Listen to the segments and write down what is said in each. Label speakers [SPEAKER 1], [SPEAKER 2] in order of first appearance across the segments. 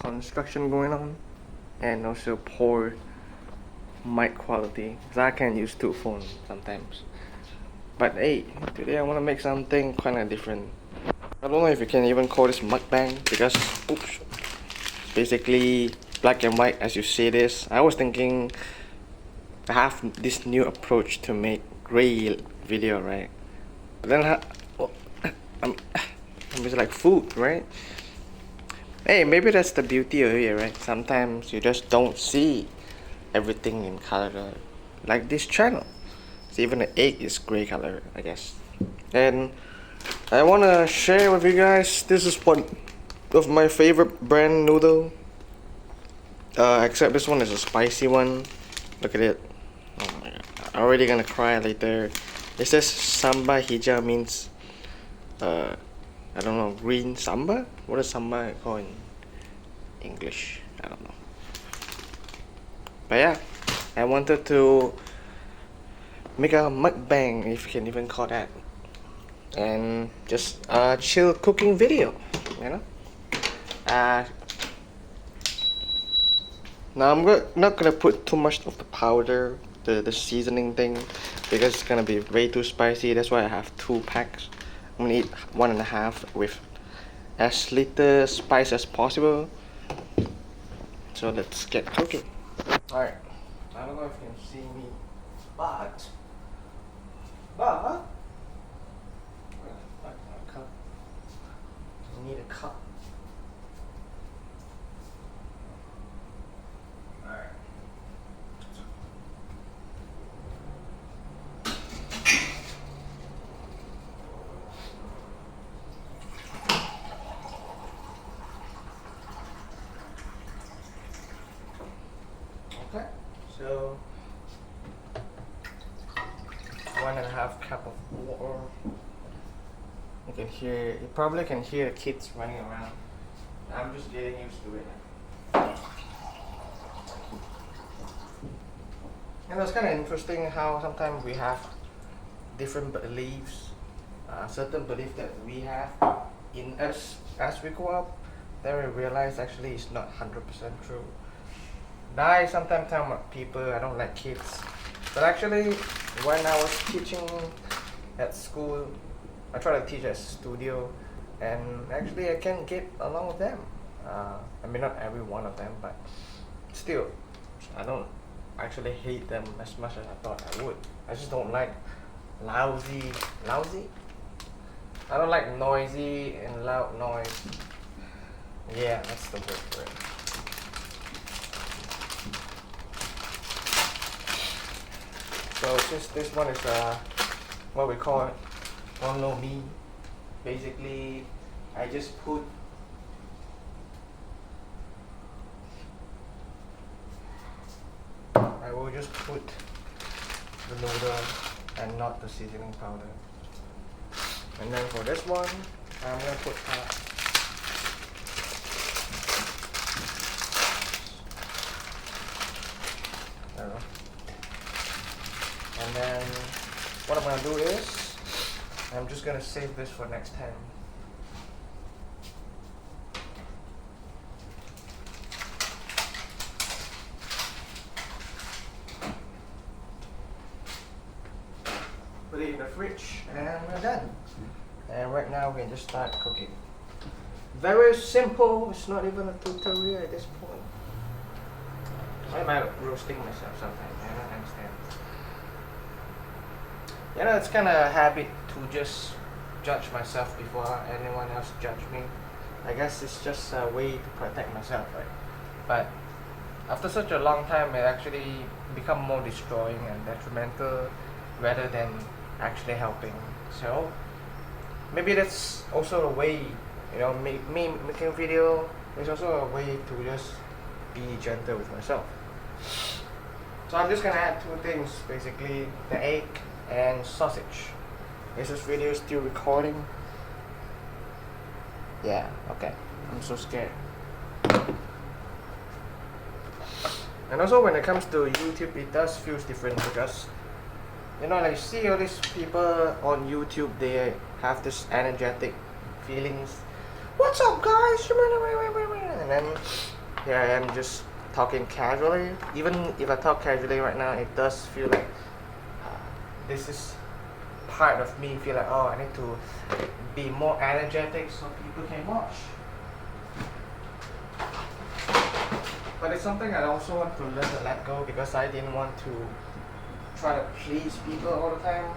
[SPEAKER 1] construction going on, and also poor mic quality, because I can't use two phones sometimes. But hey, today I want to make something kind of different. I don't know if you can even call this mukbang, because oops, basically black and white as you see this. I was thinking I have this new approach to make gray video, right? But then I'm just like food, right? Hey, maybe that's the beauty of it, right? Sometimes you just don't see everything in color, like this channel. So even the egg is gray color, I guess. And I wanna share with you guys, this is one of my favorite brand noodle. Except this one is a spicy one. Look at it. Oh my god. I'm already gonna cry later. It says samba hija, means I don't know, green samba? What is samba called in English? I don't know. But yeah, I wanted to make a mukbang, if you can even call that. And just a chill cooking video, you know? Now I'm not gonna put too much of the powder, the seasoning thing, because it's gonna be way too spicy. That's why I have 2 packs. I'm gonna eat 1.5 with as little spice as possible. So let's get cooking. Alright, I don't know if you can see me, but I need a cup. Alright. Okay, so 1.5 cup of water. You probably can hear the kids running around. I'm just getting used to it. And it's kind of interesting how sometimes we have different beliefs, certain belief that we have in us as we grow up, then we realize actually it's not 100% true. Now I sometimes tell my people I don't like kids, but actually when I was teaching at school, I try to teach at studio, and actually I can get along with them. I mean, not every one of them, but still, I don't actually hate them as much as I thought I would. I just don't like lousy? I don't like noisy and loud noise. Yeah, that's the word for it. So since this one is what we call me, basically I just put I will just put the noodle and not the seasoning powder. And then for this one, I'm gonna put there we go. And then what I'm gonna do is I'm just gonna save this for next time. Put it in the fridge and we're done. And right now we can just start cooking. Very simple, it's not even a tutorial at this point. Why am I roasting myself sometimes? I don't understand. You know, it's kind of a habit to just judge myself before anyone else judge me. I guess it's just a way to protect myself, right? But after such a long time, it actually become more destroying and detrimental rather than actually helping. So maybe that's also a way, you know, me making a video is also a way to just be gentle with myself. So I'm just gonna add 2 things, basically the egg and sausage. Is this video still recording? Yeah, okay. I'm so scared. And also when it comes to YouTube, it does feel different because, you know, like see all these people on YouTube, they have this energetic feelings. What's up guys? And then here I am just talking casually. Even if I talk casually right now, it does feel like this is part of me feel like, oh, I need to be more energetic so people can watch. But it's something I also want to learn to let go, because I didn't want to try to please people all the time.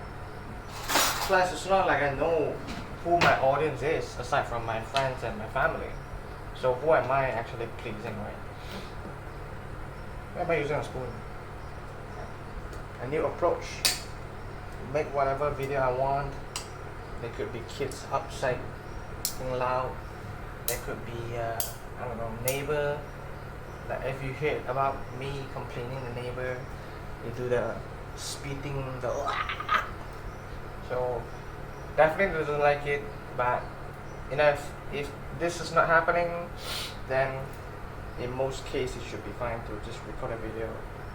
[SPEAKER 1] Plus, it's not like I know who my audience is aside from my friends and my family. So who am I actually pleasing, right? Why am I using a spoon? A new approach. Make whatever video I want. There could be kids outside being loud. There could be I don't know, neighbor. Like if you hear about me complaining the neighbor, they do the spitting, the so definitely doesn't like it. But you know, if this is not happening, then in most cases it should be fine to just record a video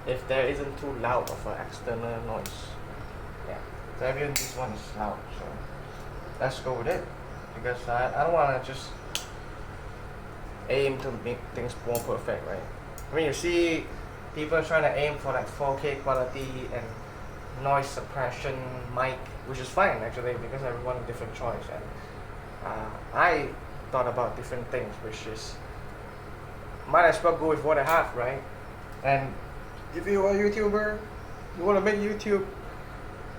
[SPEAKER 1] if there isn't too loud of an external noise. Yeah, so even this one is loud, so let's go with it, because I don't want to just aim to make things more perfect, right? I mean, you see people trying to aim for like 4K quality and noise suppression mic, which is fine actually, because everyone has different choice. And I thought about different things, which is might as well go with what I have, right? And if you are a YouTuber, you want to make YouTube,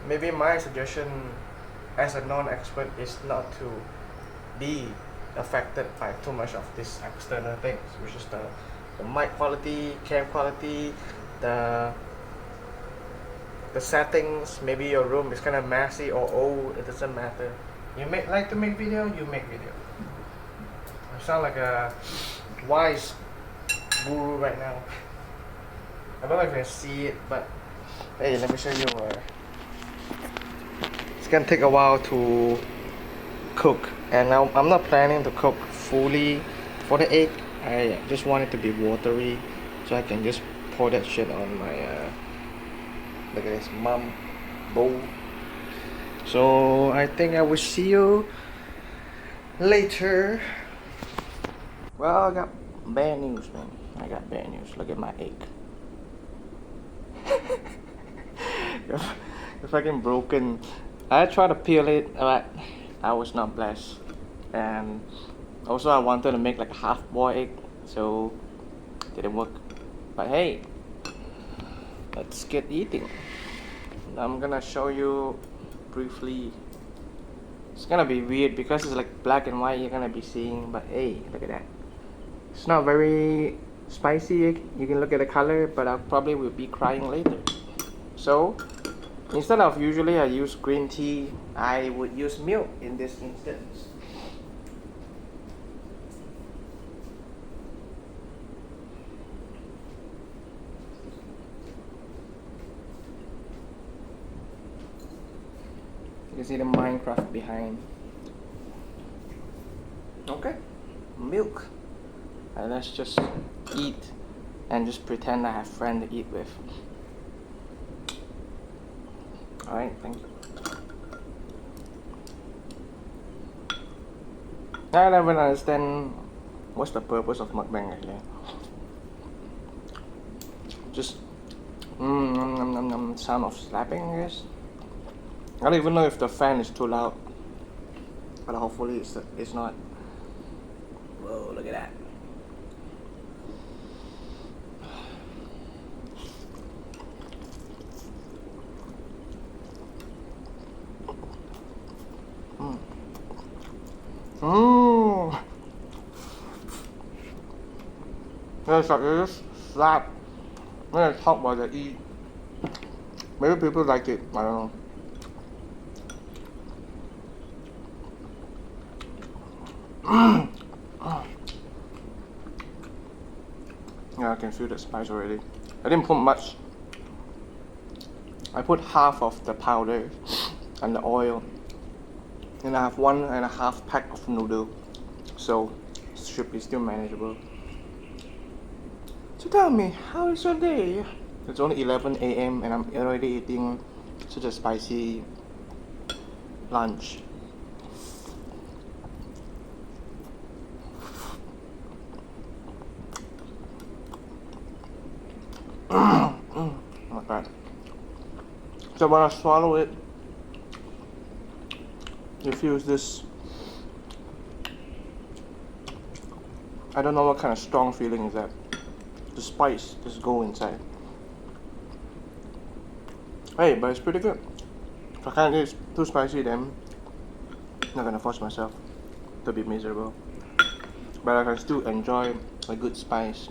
[SPEAKER 1] maybe my suggestion as a non-expert is not to be affected by too much of these external things, which is the mic quality, cam quality, the settings. Maybe your room is kind of messy or old, it doesn't matter. You like to make video, you make video. I sound like a wise guru right now. I don't know if you can see it, but hey, let me show you. It's gonna take a while to cook, and now I'm not planning to cook fully for the egg. I just want it to be watery, so I can just pour that shit on my look at this mum bowl. So I think I will see you later. Well, I got bad news, man. I got bad news. Look at my egg. It's fucking broken. I tried to peel it, but I was not blessed. And also I wanted to make like a half-boiled egg, so it didn't work. But hey, let's get eating. I'm gonna show you briefly. It's gonna be weird because it's like black and white you're gonna be seeing, but hey, look at that. It's not very spicy. You can look at the color, but I probably will be crying later. So instead of usually I use green tea, I would use milk in this instance. You can see the Minecraft behind. Okay, milk. And let's just eat and just pretend I have a friend to eat with. Alright, thank you. I never understand what's the purpose of mukbang actually. Just sound of slapping, I guess. I don't even know if the fan is too loud, but hopefully it's not. Whoa, look at that. There's like this slap when I talk while they eat. Maybe people like it, I don't know. Yeah, I can feel the spice already. I didn't put much. I put half of the powder and the oil, and I have 1.5 pack of noodle, so it should be still manageable. So tell me, how is your day? It's only 11 a.m. and I'm already eating such a spicy lunch. So when I swallow it, it feels this, I don't know what kind of strong feeling is that. The spice just go inside. Hey, but it's pretty good. If I can't eat too spicy, then I'm not gonna force myself to be miserable. But I can still enjoy a good spice.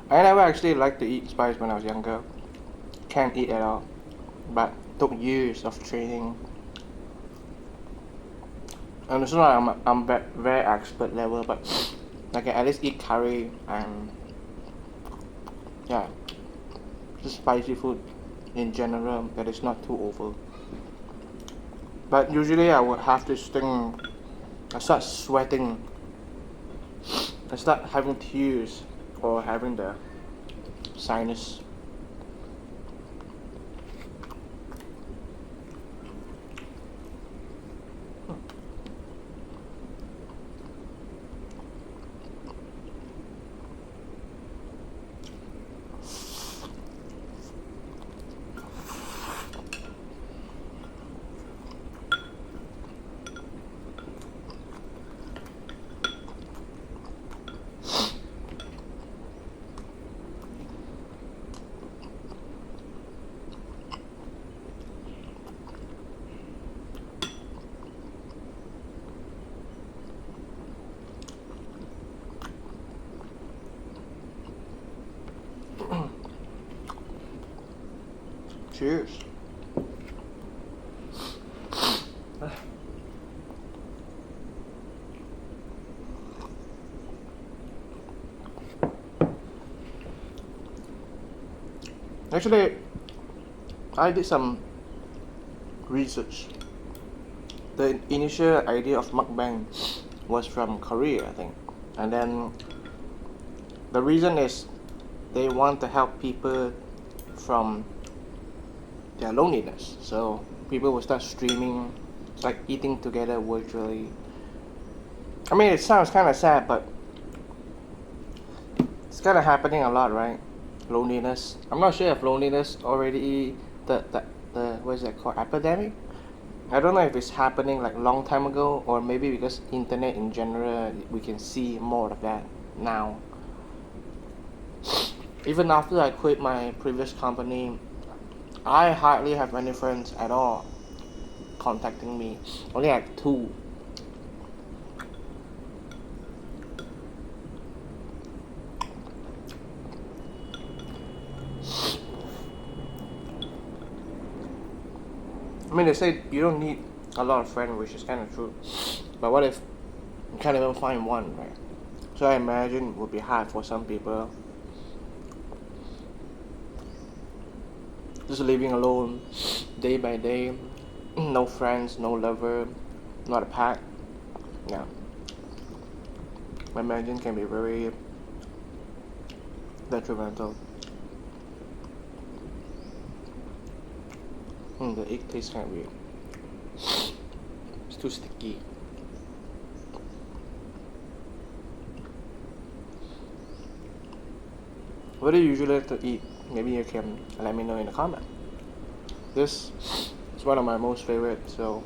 [SPEAKER 1] I never actually liked to eat spice when I was younger. Can't eat at all. But took years of training. And it's not I'm very expert level, but I can at least eat curry and yeah, just spicy food in general that is not too over. But usually I would have this thing, I start sweating, I start having tears or having the sinus. Cheers. Actually, I did some research. The initial idea of mukbang was from Korea, I think. And then the reason is they want to help people from their loneliness. So people will start streaming, it's like eating together virtually. I mean, it sounds kind of sad, but it's kind of happening a lot, right? Loneliness. I'm not sure if loneliness already the what is that called, epidemic. I don't know if it's happening like long time ago, or maybe because internet in general we can see more of that now. Even after I quit my previous company, I hardly have any friends at all contacting me. Only like 2. I mean, they say you don't need a lot of friends, which is kind of true. But what if you can't even find one, right? So I imagine it would be hard for some people. Just living alone, day by day, no friends, no lover, not a pet. Yeah. I imagine can be very detrimental. The egg tastes kind of weird. It's too sticky. What do you usually like to eat? Maybe you can let me know in the comment. This is one of my most favorite, so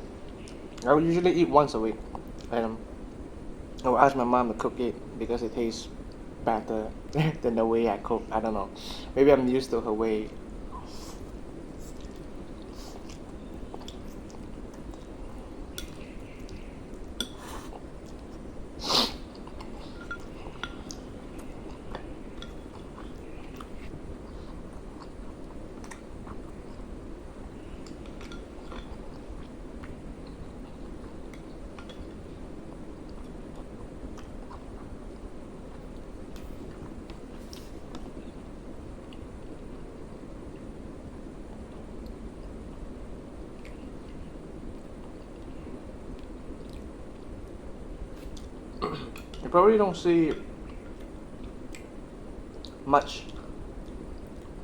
[SPEAKER 1] I would usually eat once a week. And I would ask my mom to cook it because it tastes better than the way I cook. I don't know. Maybe I'm used to her way. You probably don't see much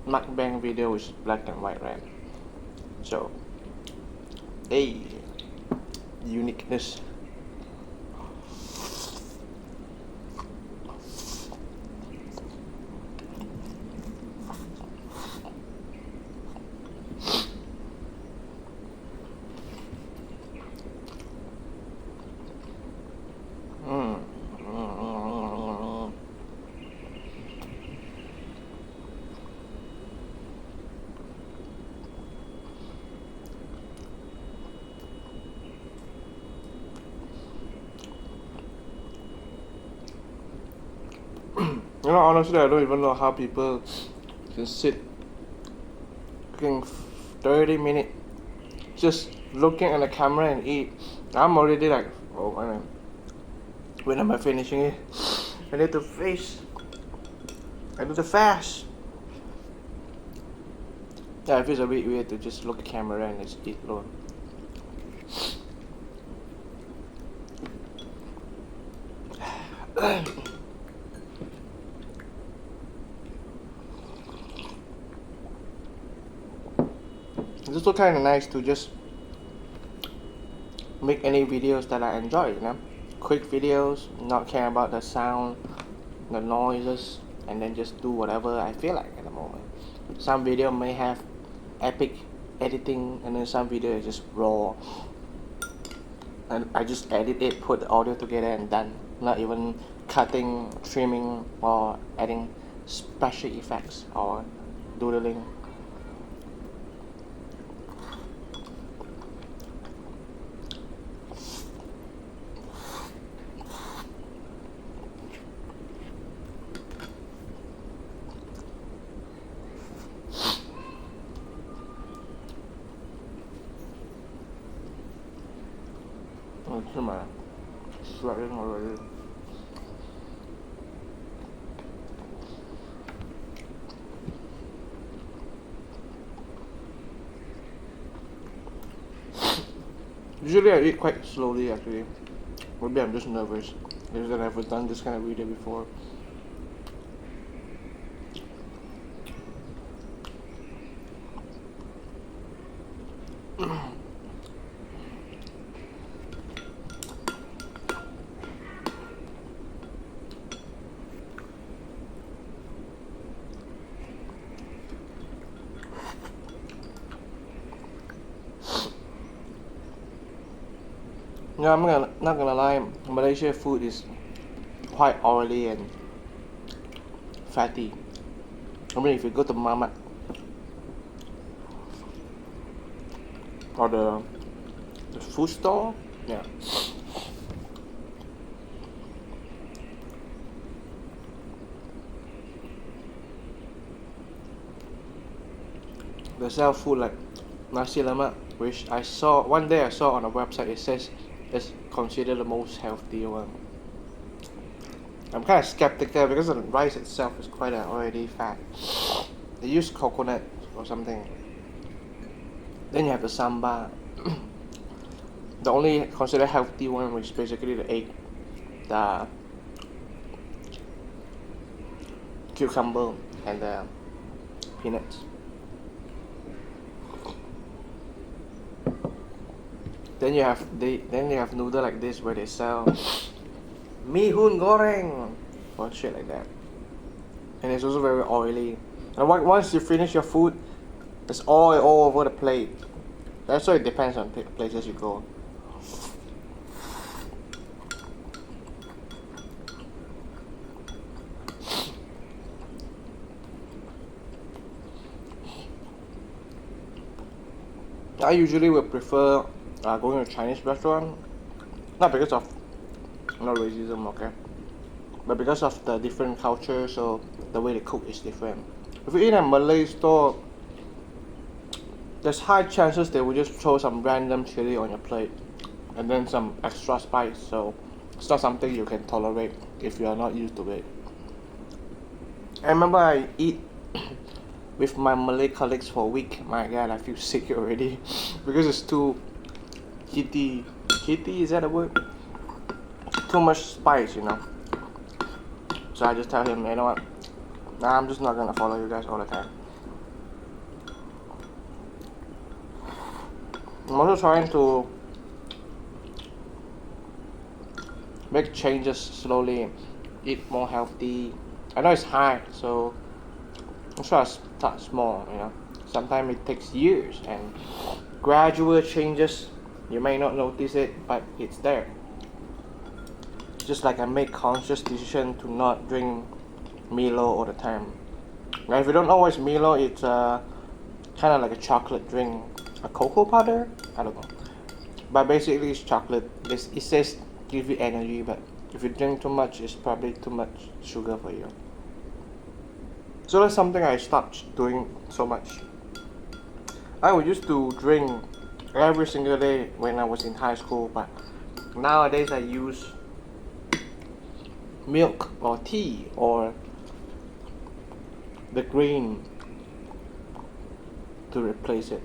[SPEAKER 1] mukbang video is black and white, right? So, uniqueness. You know, honestly, I don't even know how people can sit cooking 30 minutes just looking at the camera and eat. I'm already like, oh man, when am I finishing it? I need to face. I need to fast. Yeah, it feels a bit weird to just look at camera and just eat alone. It's also kind of nice to just make any videos that I enjoy, you know? Quick videos, not care about the sound, the noises, and then just do whatever I feel like at the moment. Some video may have epic editing, and then some video is just raw. And I just edit it, put the audio together and done. Not even cutting, trimming, or adding special effects or doodling. Sweating already. Usually I eat quite slowly actually. Maybe I'm just nervous because I've never done this kind of video before. Yeah, not gonna lie, Malaysia food is quite oily and fatty. I mean, if you go to Mamak or the food store, yeah. They sell food like nasi lemak, which I saw one day I saw on a website. It says it's considered the most healthy one. I'm kind of skeptical because the rice itself is quite already fat. They use coconut or something. Then you have the sambal. The only considered healthy one, which is basically the egg, the cucumber, and the peanuts. Then you have noodle like this where they sell mee hoon goreng or shit like that, and it's also very oily. And once you finish your food, there's oil all over the plate. That's why it depends on places you go. I usually would prefer going to a Chinese restaurant, not because of racism, okay, but because of the different culture, so the way they cook is different. If you eat at a Malay store, there's high chances they will just throw some random chili on your plate and then some extra spice, so it's not something you can tolerate if you are not used to it. I remember I eat with my Malay colleagues for a week. My god, I feel sick already because it's too heaty. Heaty, is that a word? Too much spice, you know. So I just tell him, you know what? Nah, I'm just not gonna follow you guys all the time. I'm also trying to make changes slowly, eat more healthy. I know it's hard, so I'm trying to start small, you know. Sometimes it takes years and gradual changes. You may not notice it, but it's there. Just like I make conscious decision to not drink Milo all the time. Now, if you don't know what's Milo, it's kind of like a chocolate drink, a cocoa powder. I don't know, but basically it's chocolate. It says give you energy, but if you drink too much, it's probably too much sugar for you. So that's something I stopped doing so much. I used to drink every single day when I was in high school, but nowadays I use milk or tea or the green to replace it.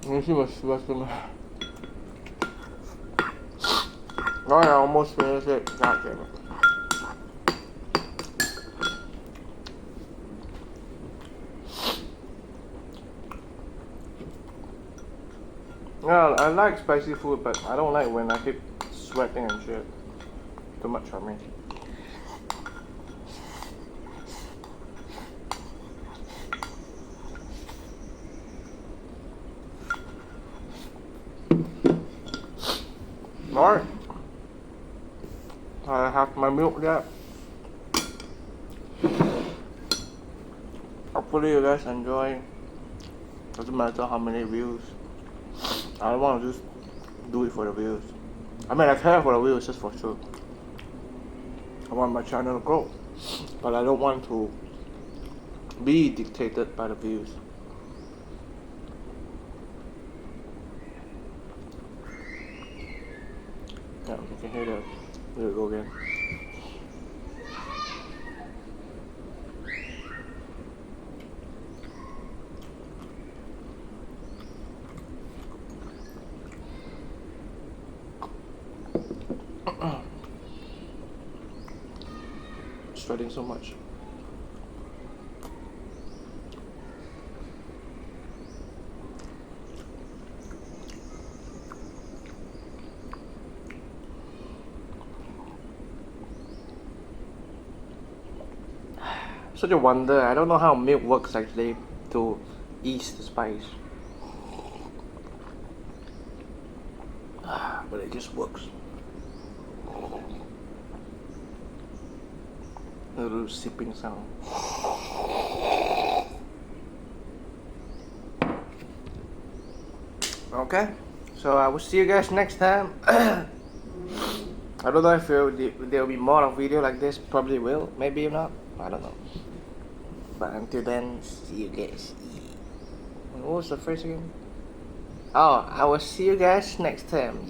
[SPEAKER 1] Let me see what's in there. Oh, I almost finished it. God damn it. Yeah, I like spicy food, but I don't like when I keep sweating and shit. Too much for me. Alright. I have my milk there. Hopefully you guys enjoy. Doesn't matter how many views. I don't want to just do it for the views. I mean, I care for the views, just for sure. I want my channel to grow, but I don't want to be dictated by the views. Yeah, you can hear that. There we go again. Sweating so much. Such a wonder. I don't know how milk works actually to ease the spice. But it just works. A little sipping sound. Okay, so I will see you guys next time. I don't know if there will be more of video like this. Probably will. Maybe not. I don't know. But until then, see you guys. What was the phrase again? Oh, I will see you guys next time.